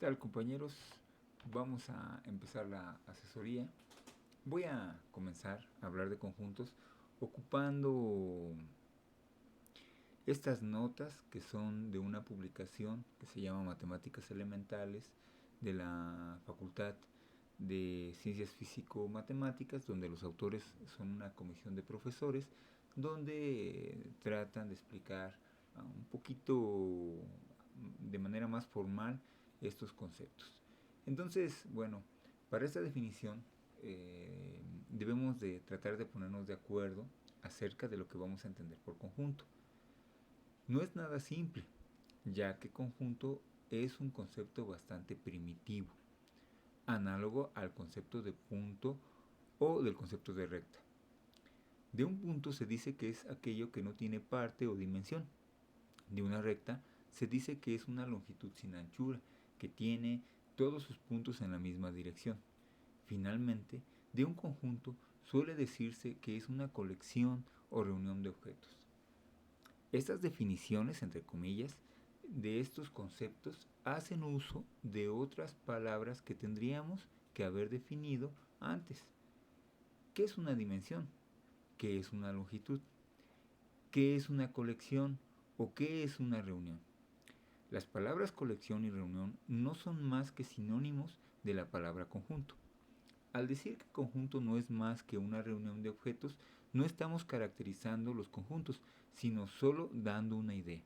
tal, compañeros? Vamos a empezar la asesoría. Voy a comenzar a hablar de conjuntos ocupando estas notas que son de una publicación que se llama Matemáticas Elementales de la Facultad de Ciencias Físico-Matemáticas, donde los autores son una comisión de profesores, donde tratan de explicar un poquito de manera más formal estos conceptos. Entonces, bueno, para esta definición debemos de tratar de ponernos de acuerdo acerca de lo que vamos a entender por conjunto. No es nada simple, ya que conjunto es un concepto bastante primitivo, análogo al concepto de punto o del concepto de recta. De un punto se dice que es aquello que no tiene parte o dimensión. De una recta se dice que es una longitud sin anchura, que tiene todos sus puntos en la misma dirección. Finalmente, de un conjunto suele decirse que es una colección o reunión de objetos. Estas definiciones, entre comillas, de estos conceptos hacen uso de otras palabras que tendríamos que haber definido antes. ¿Qué es una dimensión? ¿Qué es una longitud? ¿Qué es una colección o qué es una reunión? Las palabras colección y reunión no son más que sinónimos de la palabra conjunto. Al decir que conjunto no es más que una reunión de objetos, no estamos caracterizando los conjuntos, sino solo dando una idea.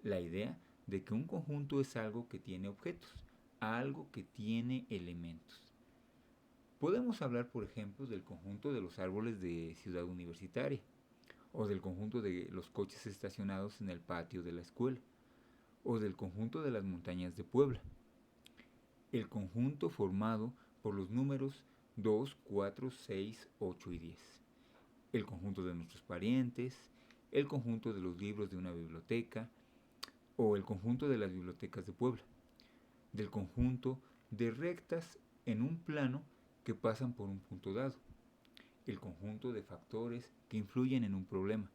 La idea de que un conjunto es algo que tiene objetos, algo que tiene elementos. Podemos hablar, por ejemplo, del conjunto de los árboles de Ciudad Universitaria, o del conjunto de los coches estacionados en el patio de la escuela, o del conjunto de las montañas de Puebla. El conjunto formado por los números 2, 4, 6, 8 y 10. El conjunto de nuestros parientes, el conjunto de los libros de una biblioteca o el conjunto de las bibliotecas de Puebla. Del conjunto de rectas en un plano que pasan por un punto dado. El conjunto de factores que influyen en un problema.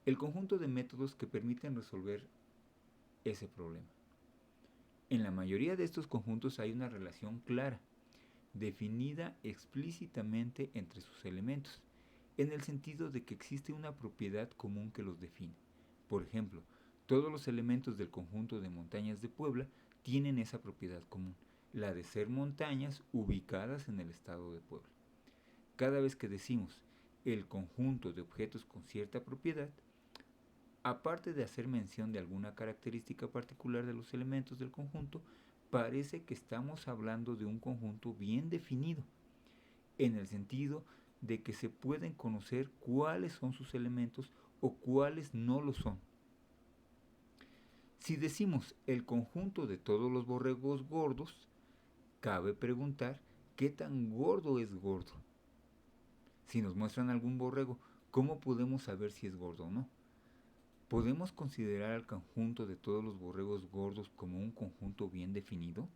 El conjunto de métodos que permiten resolver ese problema. En la mayoría de estos conjuntos hay una relación clara, definida explícitamente entre sus elementos, en el sentido de que existe una propiedad común que los define. Por ejemplo, todos los elementos del conjunto de montañas de Puebla tienen esa propiedad común, la de ser montañas ubicadas en el estado de Puebla. Cada vez que decimos el conjunto de objetos con cierta propiedad, aparte de hacer mención de alguna característica particular de los elementos del conjunto, parece que estamos hablando de un conjunto bien definido, en el sentido de que se pueden conocer cuáles son sus elementos o cuáles no lo son. Si decimos el conjunto de todos los borregos gordos, cabe preguntar qué tan gordo es gordo. Si nos muestran algún borrego, ¿cómo podemos saber si es gordo o no? ¿Podemos considerar al conjunto de todos los borregos gordos como un conjunto bien definido?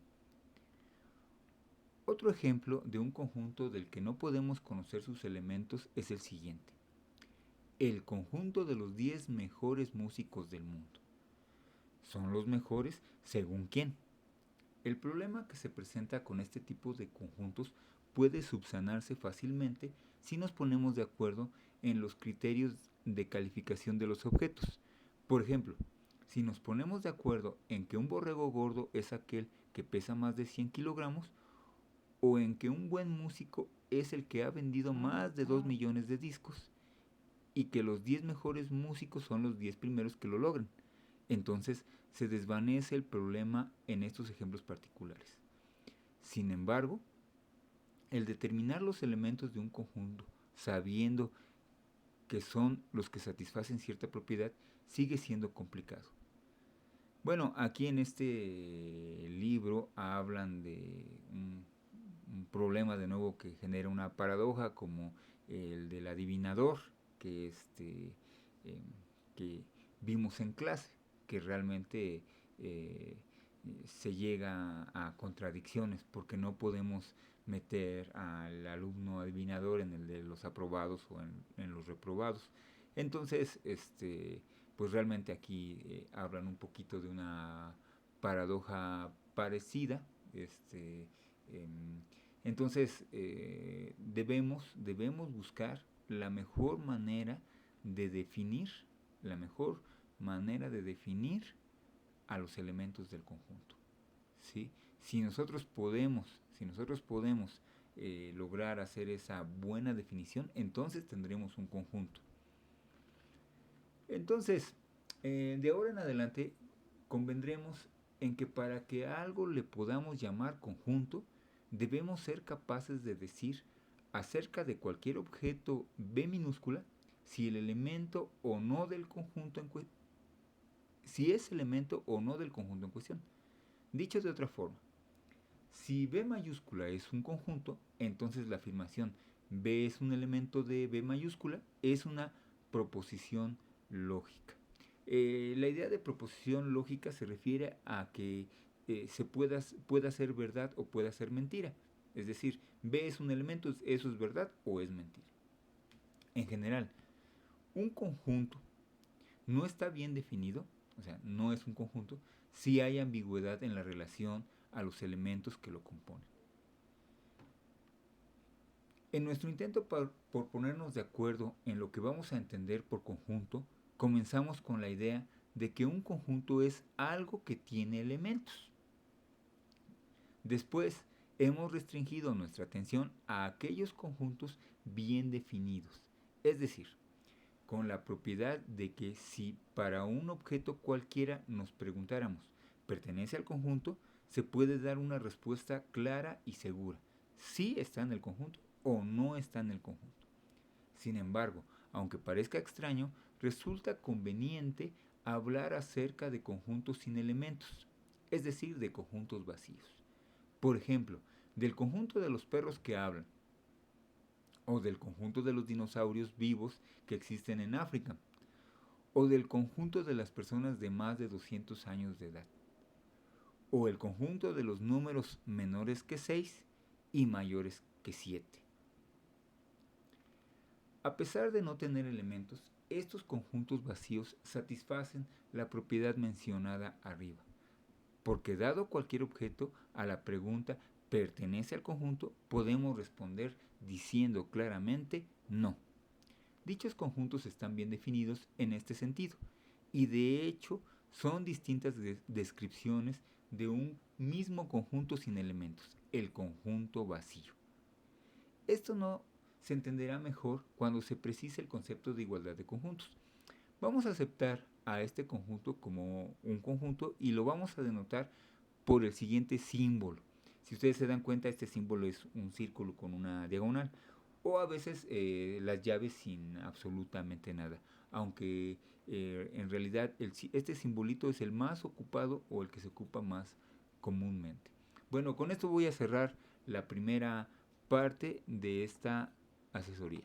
Otro ejemplo de un conjunto del que no podemos conocer sus elementos es el siguiente. El conjunto de los 10 mejores músicos del mundo. ¿Son los mejores según quién? El problema que se presenta con este tipo de conjuntos puede subsanarse fácilmente si nos ponemos de acuerdo en los criterios de calificación de los objetos. Por ejemplo, si nos ponemos de acuerdo en que un borrego gordo es aquel que pesa más de 100 kilogramos, o en que un buen músico es el que ha vendido más de 2 millones de discos, y que los 10 mejores músicos son los 10 primeros que lo logran. Entonces se desvanece el problema en estos ejemplos particulares. Sin embargo, el determinar los elementos de un conjunto, sabiendo que son los que satisfacen cierta propiedad, sigue siendo complicado. Bueno, aquí en este libro hablan de un problema de nuevo que genera una paradoja como el del adivinador que, eh, que vimos en clase, que realmente se llega a contradicciones porque no podemos meter al alumno adivinador en el de los aprobados o en los reprobados. Entonces, pues realmente aquí hablan un poquito de una paradoja parecida. Entonces, debemos buscar la mejor manera de definir, la mejor manera de definir a los elementos del conjunto, ¿sí? Si nosotros podemos lograr hacer esa buena definición, entonces tendremos un conjunto. Entonces, de ahora en adelante, convendremos en que para que a algo le podamos llamar conjunto, debemos ser capaces de decir acerca de cualquier objeto B minúscula si el elemento o no del conjunto si es elemento o no del conjunto en cuestión. Dicho de otra forma, si B mayúscula es un conjunto, entonces la afirmación B es un elemento de B mayúscula es una proposición lógica. La idea de proposición lógica se refiere a que pueda ser verdad o pueda ser mentira. Es decir, B es un elemento, eso es verdad o es mentira. En general, un conjunto no está bien definido, o sea, no es un conjunto, si hay ambigüedad en la relación a los elementos que lo componen. En nuestro intento por ponernos de acuerdo en lo que vamos a entender por conjunto, comenzamos con la idea de que un conjunto es algo que tiene elementos. Después, hemos restringido nuestra atención a aquellos conjuntos bien definidos, es decir, con la propiedad de que si para un objeto cualquiera nos preguntáramos, ¿pertenece al conjunto?, se puede dar una respuesta clara y segura, si está en el conjunto o no está en el conjunto. Sin embargo, aunque parezca extraño, resulta conveniente hablar acerca de conjuntos sin elementos, es decir, de conjuntos vacíos. Por ejemplo, del conjunto de los perros que hablan, o del conjunto de los dinosaurios vivos que existen en África, o del conjunto de las personas de más de 200 años de edad, o el conjunto de los números menores que 6 y mayores que 7. A pesar de no tener elementos, estos conjuntos vacíos satisfacen la propiedad mencionada arriba, porque dado cualquier objeto a la pregunta ¿pertenece al conjunto?, podemos responder diciendo claramente no. Dichos conjuntos están bien definidos en este sentido y de hecho son distintas descripciones de un mismo conjunto sin elementos, el conjunto vacío. Esto no se entenderá mejor cuando se precise el concepto de igualdad de conjuntos. Vamos a aceptar a este conjunto como un conjunto y lo vamos a denotar por el siguiente símbolo. Si ustedes se dan cuenta, este símbolo es un círculo con una diagonal, o a veces las llaves sin absolutamente nada, aunque en realidad este simbolito es el más ocupado o el que se ocupa más comúnmente. Bueno, con esto voy a cerrar la primera parte de esta asesoría.